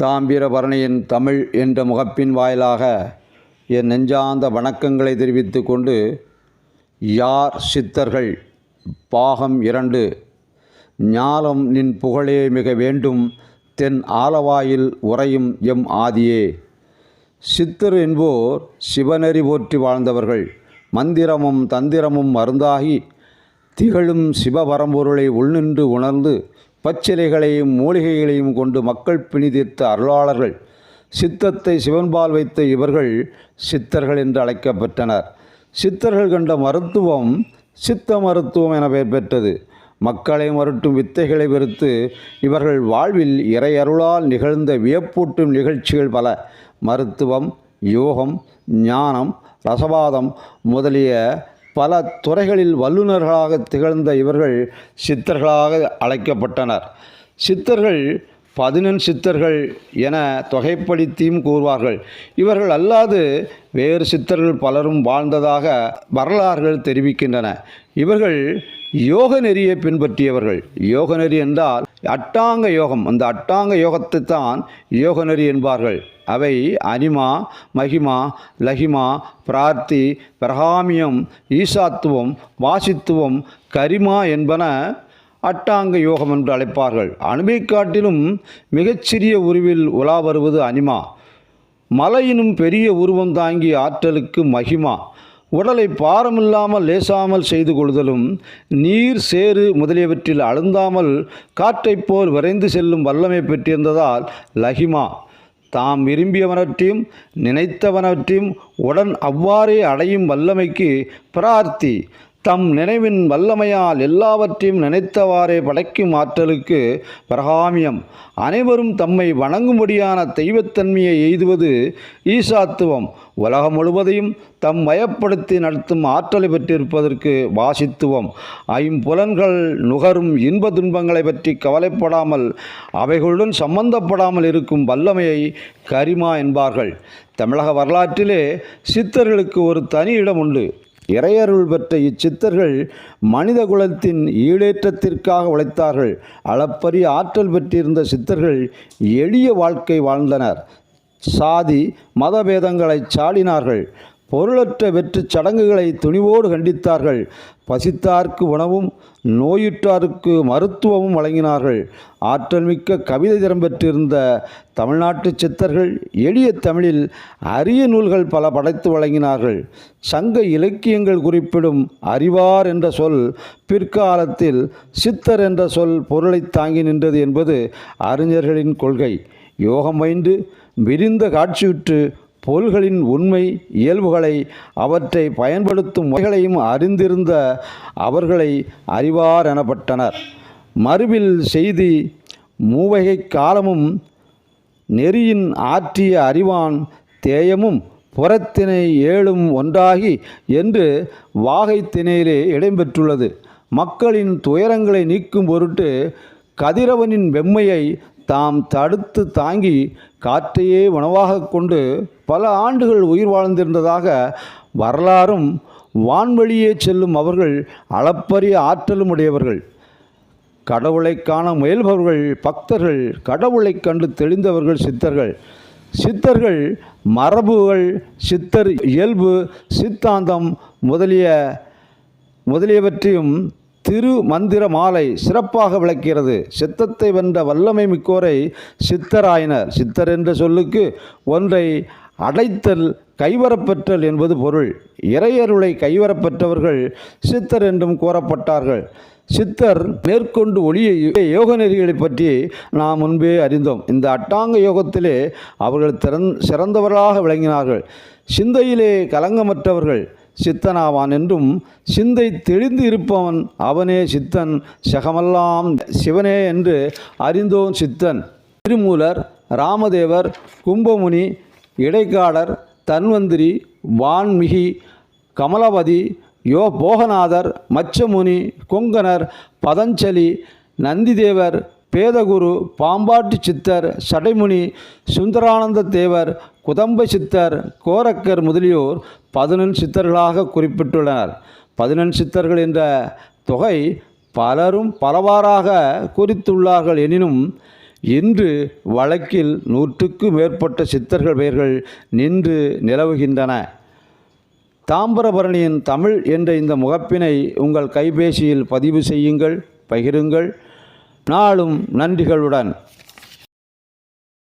தாமிரபரணியின் தமிழ் என்ற முகப்பின் வாயிலாக என் நெஞ்சார்ந்த வணக்கங்களை தெரிவித்து கொண்டு, யார் சித்தர்கள் பாகம் 2 ஞாலம் நின் புகழே மிக வேண்டும் தென் ஆலவாயில் உறையும் எம் ஆதியே. சித்தர் என்போர் சிவநெறி போற்றி வாழ்ந்தவர்கள். மந்திரமும் தந்திரமும் மருந்தாகி திகழும் சிவபரம்பொருளை உள்நின்று உணர்ந்து பச்சிலைகளையும் மூலிகைகளையும் கொண்டு மக்கள் பிணி தீர்த்த அருளாளர்கள். சித்தத்தை சிவன்பால் வைத்த இவர்கள் சித்தர்கள் என்று அழைக்கப்பட்டனர். சித்தர்கள் கண்ட மருத்துவம் சித்த மருத்துவம் என பெயர் பெற்றது. மக்களை மருட்டும் வித்தைகளை வெறுத்து இவர்கள் வாழ்வில் இறை அருளால் நிகழ்ந்த வியப்பூட்டும் நிகழ்ச்சிகள் பல. மருத்துவம், யோகம், ஞானம், ரசவாதம் முதலிய பல துறைகளில் வல்லுநர்களாக திகழ்ந்த இவர்கள் சித்தர்களாக அழைக்கப்பட்டனர். சித்தர்கள் 11 சித்தர்கள் என தொகைப்படுத்தியும் கூறுவார்கள். இவர்கள் அல்லாது வேறு சித்தர்கள் பலரும் வாழ்ந்ததாக வரலாறுகள் தெரிவிக்கின்றன. இவர்கள் யோக நெறியை பின்பற்றியவர்கள். யோக நெறி என்றால் அட்டாங்க யோகம். அந்த அட்டாங்க யோகத்தை தான் யோக நெறி என்பார்கள். அவை அனிமா, மகிமா, லகிமா, பிரார்த்தி, பிரகாமியம், ஈசாத்துவம், வாசித்துவம், கரிமா என்பன அட்டாங்க யோகம் என்று அழைப்பார்கள். அணுவை காட்டிலும் மிகச்சிறிய உருவில் உலா வருவது அனிமா. மலையினும் பெரிய உருவம் தாங்கி ஆற்றலுக்கு மகிமா. உடலை பாரமில்லாமல் லேசாமல் செய்து கொள்ளுதலும் நீர் சேறு முதலியவற்றில் அழுந்தாமல் காற்றைப் போல் விரைந்து செல்லும் வல்லமை பெற்றிருந்ததால் லகிமா. தாம் விரும்பியவனற்றையும் நினைத்தவனற்றையும் உடன் அவ்வாறே அடையும் வல்லமைக்கு பிரார்த்தி. தம் நினைவின் வல்லமையால் எல்லாவற்றையும் நினைத்தவாறே படைக்கும் ஆற்றலுக்கு பிரகாமியம். அனைவரும் தம்மை வணங்கும்படியான தெய்வத்தன்மையை எய்துவது ஈசாத்துவம். உலகம் முழுவதையும் தம் வயப்படுத்தி நடத்தும் ஆற்றலை பெற்றிருப்பதற்கு வாசித்துவம். ஐம்புலன்கள் நுகரும் இன்ப துன்பங்களை பற்றி கவலைப்படாமல் அவைகளுடன் சம்பந்தப்படாமல் இருக்கும் வல்லமையை கரிமா என்பார்கள். தமிழக வரலாற்றிலே சித்தர்களுக்கு ஒரு தனி இடம் உண்டு. இறையருள் பெற்ற இச்சித்தர்கள் மனித குலத்தின் ஈடேற்றத்திற்காக உழைத்தார்கள். அளப்பரிய ஆற்றல் பெற்றிருந்த சித்தர்கள் எளிய வாழ்க்கை வாழ்ந்தனர். சாதி மதபேதங்களை சாடினார்கள். பொருளற்ற வெற்று சடங்குகளை துணிவோடு கண்டித்தார்கள். பசித்தார்க்கு உணவும் நோயுற்றாருக்கு மருத்துவமும் வழங்கினார்கள். ஆற்றல் மிக்க கவிதை திறம் பெற்றிருந்த தமிழ்நாட்டு சித்தர்கள் எளிய தமிழில் அரிய நூல்கள் பல படைத்து வழங்கினார்கள். சங்க இலக்கியங்கள் குறிப்பிடும் அறிவார் என்ற சொல் பிற்காலத்தில் சித்தர் என்ற சொல் பொருளை தாங்கி நின்றது என்பது அறிஞர்களின் கொள்கை. யோகம் பயின்று விரிந்த காட்சியுற்று பொருள்களின் உண்மை இயல்புகளை அவற்றை பயன்படுத்தும் முறைகளையும் அறிந்திருந்த அவர்களை அறிவார் எனப்பட்டனர். மறுவில் செய்தி மூவகை காலமும் நெறியின் ஆற்றிய அறிவான் தேயமும் புறத்திணை ஏழும் ஒன்றாகி என்று வாகை திணையிலே இடம்பெற்றுள்ளது. மக்களின் துயரங்களை நீக்கும் பொருட்டு கதிரவனின் வெம்மையை தாம் தடுத்து தாங்கி காற்றையே உணவாக கொண்டு பல ஆண்டுகள் உயிர் வாழ்ந்திருந்ததாக வரலாறும் வான்வழியே செல்லும் அவர்கள் அளப்பரிய ஆற்றலும் உடையவர்கள். கடவுளை காண முயல்பவர்கள் பக்தர்கள். கடவுளை கண்டு தெளிந்தவர்கள் சித்தர்கள். சித்தர்கள் மரபுகள், சித்தர் இயல்பு, சித்தாந்தம் முதலியவற்றையும் திரு மந்திர மாலை சிறப்பாக விளக்கிறது. சித்தத்தை வென்ற வல்லமை மிக்கோரை சித்தராயினர். சித்தர் என்ற சொல்லுக்கு ஒன்றை அடைத்தல், கைவரப்பெற்றல் என்பது பொருள். இறையருளை கைவரப்பெற்றவர்கள் சித்தர் என்றும் கூறப்பட்டார்கள். சித்தர் மேற்கொண்டு ஒளிய யோக நெறிகளை பற்றி நாம் முன்பே அறிந்தோம். இந்த அட்டாங்க யோகத்திலே அவர்கள் சிறந்தவர்களாக விளங்கினார்கள். சிந்தையிலே கலங்கமற்றவர்கள் சித்தனாவான் என்றும் சிந்தை தெளிந்து இருப்பவன் அவனே சித்தன், சகமெல்லாம் சிவனே என்று அறிந்தோன் சித்தன். திருமூலர், ராமதேவர், கும்பமுனி, இடைக்காடர், தன்வந்திரி, வான்மிகி, கமலபதி, போகநாதர், மச்சமுனி, கொங்கணர், பதஞ்சலி, நந்திதேவர், பேதகுரு, பாம்பாட்டு சித்தர், சடைமுனி, சுந்தரானந்த தேவர், குதம்ப சித்தர், கோரக்கர் முதலியோர் 11 சித்தர்களாக குறிப்பிட்டுள்ளனர். 11 சித்தர்கள் என்ற தொகை பலரும் பலவாறாக குறித்துள்ளார்கள். எனினும் இன்று வழக்கில் 100க்கும் மேற்பட்ட சித்தர்கள் பெயர்கள் நின்று நிலவுகின்றன. தாமிரபரணியின் தமிழ் என்ற இந்த முகப்பினை உங்கள் கைபேசியில் பதிவு செய்யுங்கள், பகிருங்கள். நாளும் நன்றிகளுடன்.